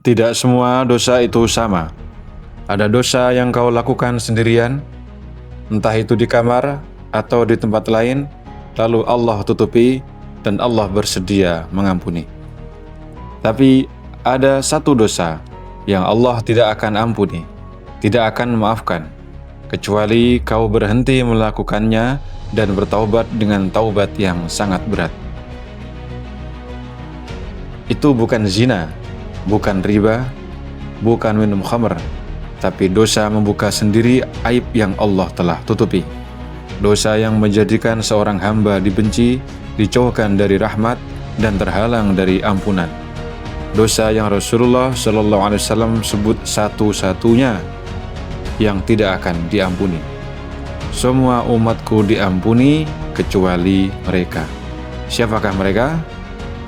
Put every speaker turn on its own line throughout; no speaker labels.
Tidak semua dosa itu sama. Ada dosa yang kau lakukan sendirian, entah itu di kamar atau di tempat lain, lalu Allah tutupi dan Allah bersedia mengampuni. Tapi ada satu dosa yang Allah tidak akan ampuni, tidak akan memaafkan, kecuali kau berhenti melakukannya dan bertaubat dengan taubat yang sangat berat. Itu bukan zina, bukan riba, bukan minum khamr, tapi dosa membuka sendiri aib yang Allah telah tutupi. Dosa yang menjadikan seorang hamba dibenci, dijauhkan dari rahmat, dan terhalang dari ampunan. Dosa yang Rasulullah SAW sebut satu-satunya yang tidak akan diampuni. Semua umatku diampuni kecuali mereka. Siapakah mereka?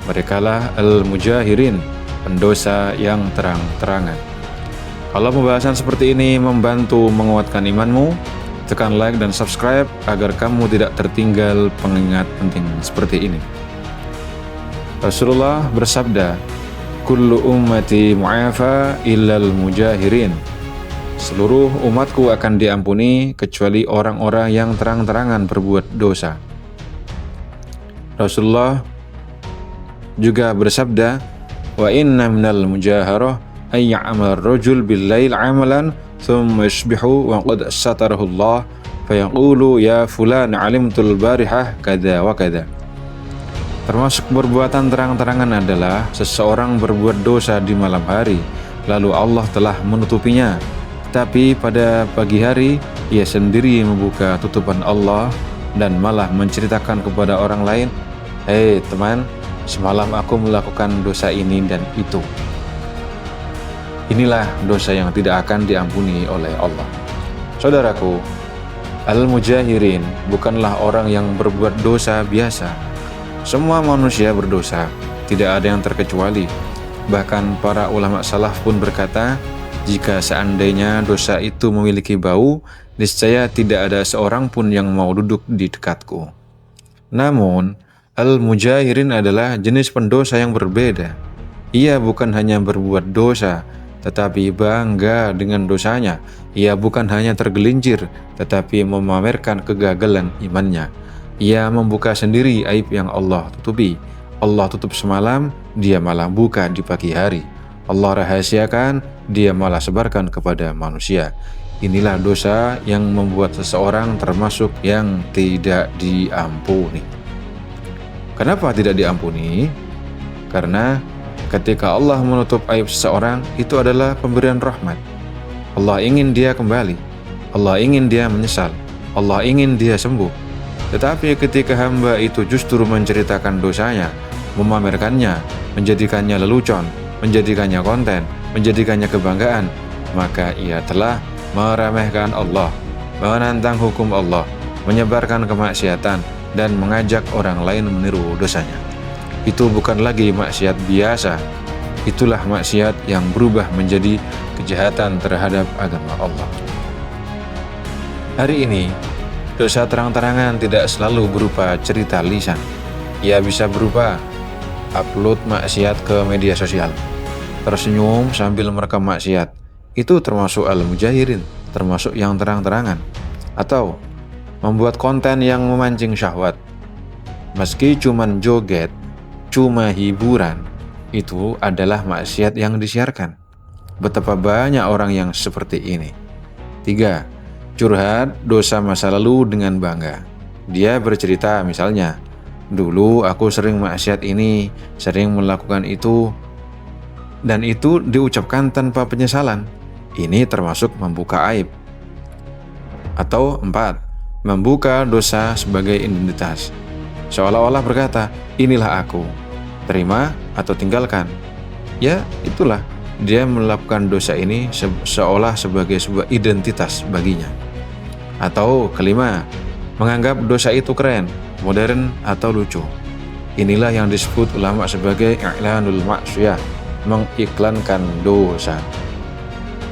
Merekalah al-mujahirin, pendosa yang terang-terangan. Kalau pembahasan seperti ini membantu menguatkan imanmu, tekan like dan subscribe agar kamu tidak tertinggal pengingat penting seperti ini. Rasulullah bersabda, "Kullu ummati mu'afa illal mujahirin." Seluruh umatku akan diampuni kecuali orang-orang yang terang-terangan berbuat dosa. Rasulullah juga bersabda, "Wa inna minal mujaharah ay ya'mal rajul bil lail 'amalan thumma yusbihu wa qad satarahu Allah fa yaqulu ya fulan 'alimtul barihah kada wa kada." Termasuk perbuatan terang-terangan adalah seseorang berbuat dosa di malam hari, lalu Allah telah menutupinya. Tapi pada pagi hari, ia sendiri membuka tutupan Allah dan malah menceritakan kepada orang lain, "Hei teman, semalam aku melakukan dosa ini dan itu." Inilah dosa yang tidak akan diampuni oleh Allah. Saudaraku, al-mujahirin bukanlah orang yang berbuat dosa biasa. Semua manusia berdosa, tidak ada yang terkecuali. Bahkan para ulama salaf pun berkata, jika seandainya dosa itu memiliki bau, niscaya tidak ada seorang pun yang mau duduk di dekatku. Namun, al-mujahirin adalah jenis pendosa yang berbeda. Ia bukan hanya berbuat dosa, tetapi bangga dengan dosanya. Ia bukan hanya tergelincir, tetapi memamerkan kegagalan imannya. Ia membuka sendiri aib yang Allah tutupi. Allah tutup semalam, dia malah buka di pagi hari. Allah rahasiakan, dia malah sebarkan kepada manusia. Inilah dosa yang membuat seseorang termasuk yang tidak diampuni. Kenapa tidak diampuni? Karena ketika Allah menutup aib seseorang, itu adalah pemberian rahmat. Allah ingin dia kembali, Allah ingin dia menyesal, Allah ingin dia sembuh. Tetapi ketika hamba itu justru menceritakan dosanya, memamerkannya, menjadikannya lelucon, menjadikannya konten, menjadikannya kebanggaan, maka ia telah meremehkan Allah, menantang hukum Allah, menyebarkan kemaksiatan, dan mengajak orang lain meniru dosanya. Itu bukan lagi maksiat biasa, itulah maksiat yang berubah menjadi kejahatan terhadap agama Allah. Hari ini, dosa terang-terangan tidak selalu berupa cerita lisan. Ia bisa berupa upload maksiat ke media sosial, tersenyum sambil merekam maksiat. Itu termasuk al-mujahirin, termasuk yang terang-terangan. Atau membuat konten yang memancing syahwat. Meski cuman joget, cuma hiburan, itu adalah maksiat yang disiarkan. Betapa banyak orang yang seperti ini. 3. Curhat dosa masa lalu dengan bangga. Dia bercerita misalnya, "Dulu aku sering maksiat ini, sering melakukan itu," dan itu diucapkan tanpa penyesalan. Ini termasuk membuka aib. Atau 4. Membuka dosa sebagai identitas. Seolah-olah berkata, "Inilah aku, terima atau tinggalkan." Ya, itulah, dia melakukan dosa ini seolah sebagai sebuah identitas baginya. Atau 5. Menganggap dosa itu keren, modern, atau lucu. Inilah yang disebut ulama sebagai i'lanul ma'siyah, mengiklankan dosa.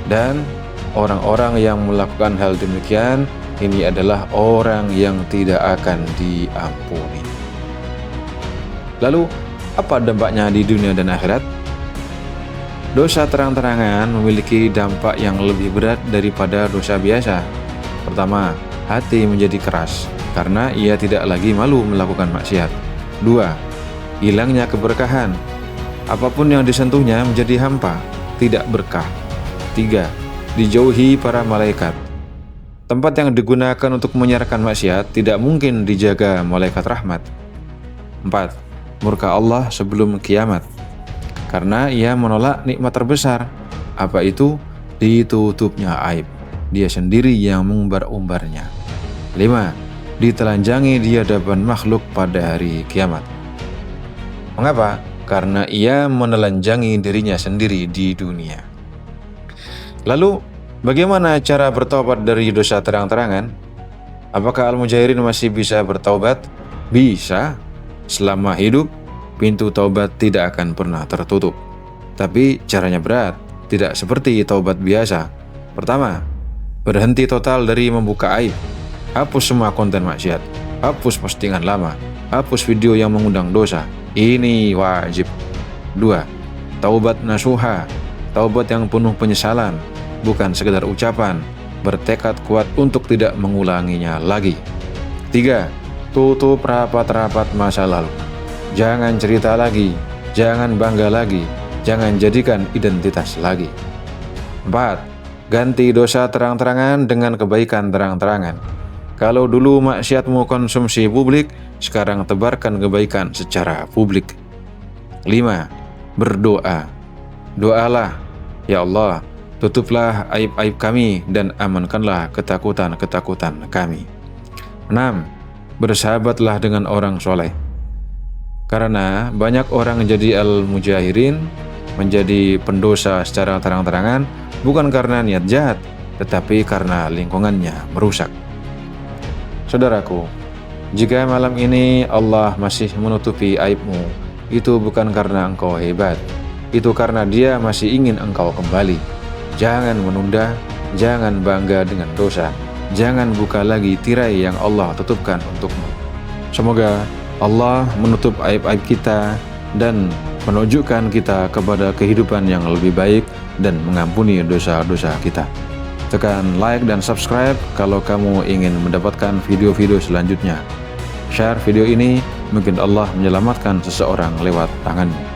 Dan orang-orang yang melakukan hal demikian, ini adalah orang yang tidak akan diampuni. Lalu, apa dampaknya di dunia dan akhirat? Dosa terang-terangan memiliki dampak yang lebih berat daripada dosa biasa. Pertama, hati menjadi keras karena ia tidak lagi malu melakukan maksiat. 2. Hilangnya keberkahan. Apapun yang disentuhnya menjadi hampa, tidak berkah. 3. Dijauhi para malaikat. Tempat yang digunakan untuk menyiarkan maksiat tidak mungkin dijaga malaikat rahmat. 4. Murka Allah sebelum kiamat. Karena ia menolak nikmat terbesar. Apa itu? Ditutupnya aib. Dia sendiri yang mengumbar-umbarnya. 5. Ditelanjangi di hadapan makhluk pada hari kiamat. Mengapa? Karena ia menelanjangi dirinya sendiri di dunia. Lalu, bagaimana cara bertobat dari dosa terang-terangan? Apakah Al-Mujahirin masih bisa bertaubat? Bisa. Selama hidup, pintu taubat tidak akan pernah tertutup. Tapi caranya berat, tidak seperti taubat biasa. Pertama, berhenti total dari membuka aib. Hapus semua konten maksiat. Hapus postingan lama. Hapus video yang mengundang dosa. Ini wajib. 2. Taubat nasuha. Taubat yang penuh penyesalan, bukan sekedar ucapan. Bertekad kuat untuk tidak mengulanginya lagi. 3. Tutup rapat-rapat masa lalu. Jangan cerita lagi, jangan bangga lagi, jangan jadikan identitas lagi. 4. Ganti dosa terang-terangan dengan kebaikan terang-terangan. Kalau dulu maksiatmu konsumsi publik, sekarang tebarkan kebaikan secara publik. 5. Berdoa. Doalah, ya Allah, tutuplah aib-aib kami dan amankanlah ketakutan-ketakutan kami. 6. Bersahabatlah dengan orang soleh. Karena banyak orang jadi al-mujahirin, menjadi pendosa secara terang-terangan, bukan karena niat jahat, tetapi karena lingkungannya merusak. Saudaraku, jika malam ini Allah masih menutupi aibmu, itu bukan karena engkau hebat, itu karena Dia masih ingin engkau kembali. Jangan menunda, jangan bangga dengan dosa, jangan buka lagi tirai yang Allah tutupkan untukmu. Semoga Allah menutup aib-aib kita dan menunjukkan kita kepada kehidupan yang lebih baik dan mengampuni dosa-dosa kita. Tekan like dan subscribe kalau kamu ingin mendapatkan video-video selanjutnya. Share video ini, mungkin Allah menyelamatkan seseorang lewat tanganmu.